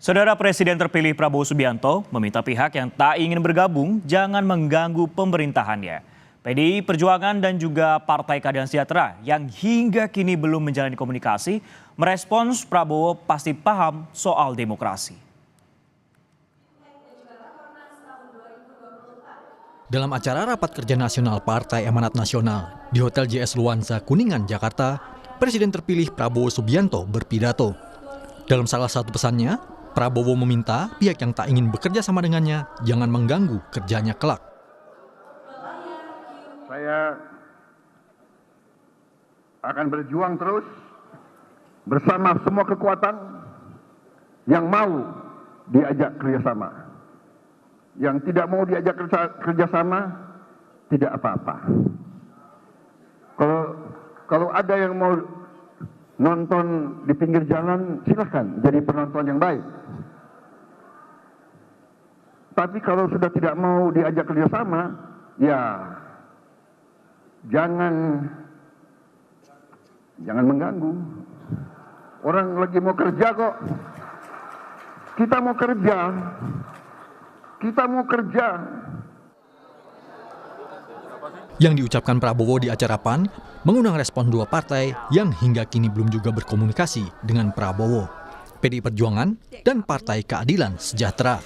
Saudara Presiden terpilih Prabowo Subianto meminta pihak yang tak ingin bergabung jangan mengganggu pemerintahannya. PDI Perjuangan dan juga Partai Keadilan Sejahtera yang hingga kini belum menjalani komunikasi merespons Prabowo pasti paham soal demokrasi. Dalam acara rapat kerja nasional Partai Amanat Nasional di Hotel JS Luansa, Kuningan, Jakarta, Presiden terpilih Prabowo Subianto berpidato. Dalam salah satu pesannya, Prabowo meminta pihak yang tak ingin bekerja sama dengannya jangan mengganggu kerjanya kelak. Saya akan berjuang terus bersama semua kekuatan yang mau diajak kerjasama. Yang tidak mau diajak kerjasama, tidak apa-apa. Kalau ada yang mau nonton di pinggir jalan, silahkan jadi penonton yang baik. Tapi kalau sudah tidak mau diajak kerjasama, ya jangan mengganggu. Orang lagi mau kerja kok. Kita mau kerja. Yang diucapkan Prabowo di acara PAN mengundang respon dua partai yang hingga kini belum juga berkomunikasi dengan Prabowo, PDI Perjuangan dan Partai Keadilan Sejahtera.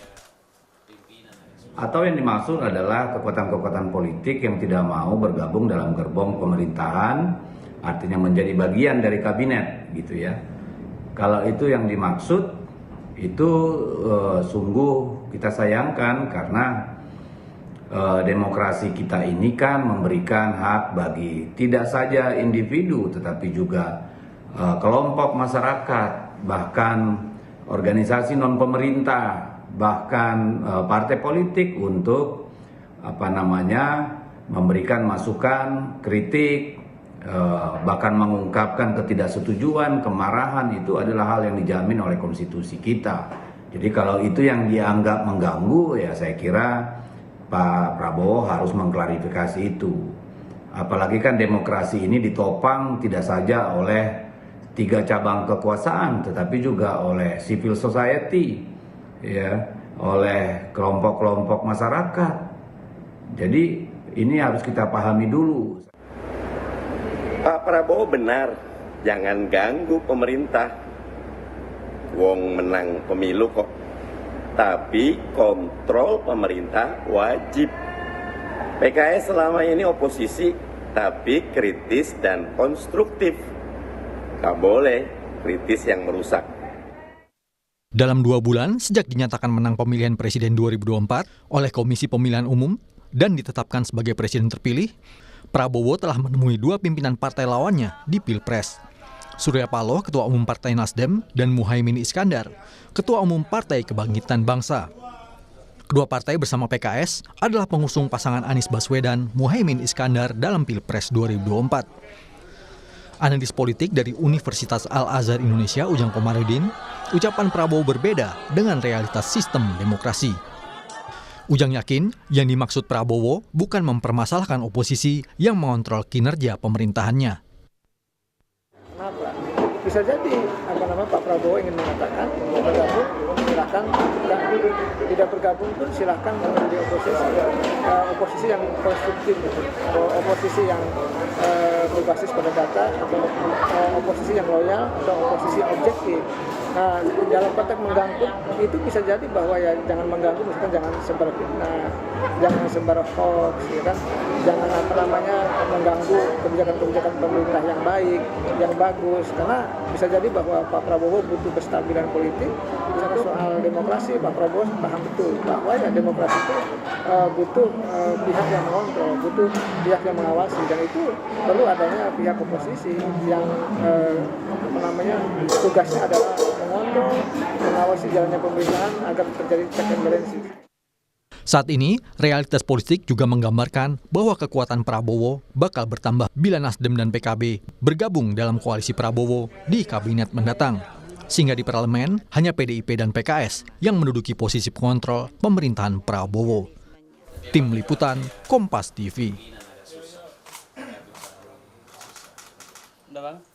Atau yang dimaksud adalah kekuatan-kekuatan politik yang tidak mau bergabung dalam gerbong pemerintahan, artinya menjadi bagian dari kabinet, gitu ya. Kalau itu yang dimaksud, itu sungguh kita sayangkan karena demokrasi kita ini kan memberikan hak bagi tidak saja individu tetapi juga kelompok masyarakat, bahkan organisasi non pemerintah, bahkan partai politik untuk memberikan masukan, kritik, bahkan mengungkapkan ketidaksetujuan, kemarahan. Itu adalah hal yang dijamin oleh konstitusi kita. Jadi kalau itu yang dianggap mengganggu, ya saya kira Pak Prabowo harus mengklarifikasi itu. Apalagi kan demokrasi ini ditopang tidak saja oleh 3 cabang kekuasaan, tetapi juga oleh civil society, ya, oleh kelompok-kelompok masyarakat. Jadi ini harus kita pahami dulu. Pak Prabowo benar, jangan ganggu pemerintah. Wong menang pemilu kok. Tapi kontrol pemerintah wajib. PKS selama ini oposisi, tapi kritis dan konstruktif. Gak boleh kritis yang merusak. Dalam 2 bulan sejak dinyatakan menang pemilihan presiden 2024 oleh Komisi Pemilihan Umum dan ditetapkan sebagai presiden terpilih, Prabowo telah menemui 2 pimpinan partai lawannya di Pilpres. Surya Paloh, Ketua Umum Partai Nasdem, dan Muhaimin Iskandar, Ketua Umum Partai Kebangkitan Bangsa. Kedua partai bersama PKS adalah pengusung pasangan Anies Baswedan, Muhaimin Iskandar dalam Pilpres 2024. Analis politik dari Universitas Al-Azhar Indonesia, Ujang Komarudin, ucapan Prabowo berbeda dengan realitas sistem demokrasi. Ujang yakin yang dimaksud Prabowo bukan mempermasalahkan oposisi yang mengontrol kinerja pemerintahannya. Kenapa? Bisa jadi Pak Prabowo ingin mengatakan bergabung, silahkan, tidak bergabung pun silahkan menjadi oposisi yang konstruktif, oposisi yang berbasis pada data, atau oposisi yang loyal, atau oposisi yang objektif. Nah, dalam konteks mengganggu itu bisa jadi bahwa ya jangan mengganggu, misalkan jangan sebar fitnah, jangan sebar hoax, ya kan? Jangan mengganggu kebijakan-kebijakan pemerintah yang baik, yang bagus. Karena bisa jadi bahwa Pak Prabowo butuh kestabilan politik. Misalnya soal demokrasi, Pak Prabowo paham betul bahwa ya demokrasi itu butuh pihak yang mengontrol, butuh pihak yang mengawasi, dan itu perlu adanya pihak oposisi yang tugasnya adalah mengontrol, mengawasi jalannya pemerintahan agar terjadi check and balances. Saat ini, realitas politik juga menggambarkan bahwa kekuatan Prabowo bakal bertambah bila Nasdem dan PKB bergabung dalam koalisi Prabowo di kabinet mendatang. Sehingga di parlemen, hanya PDIP dan PKS yang menduduki posisi pengontrol pemerintahan Prabowo. Tim Liputan, Kompas TV. Udah, Bang?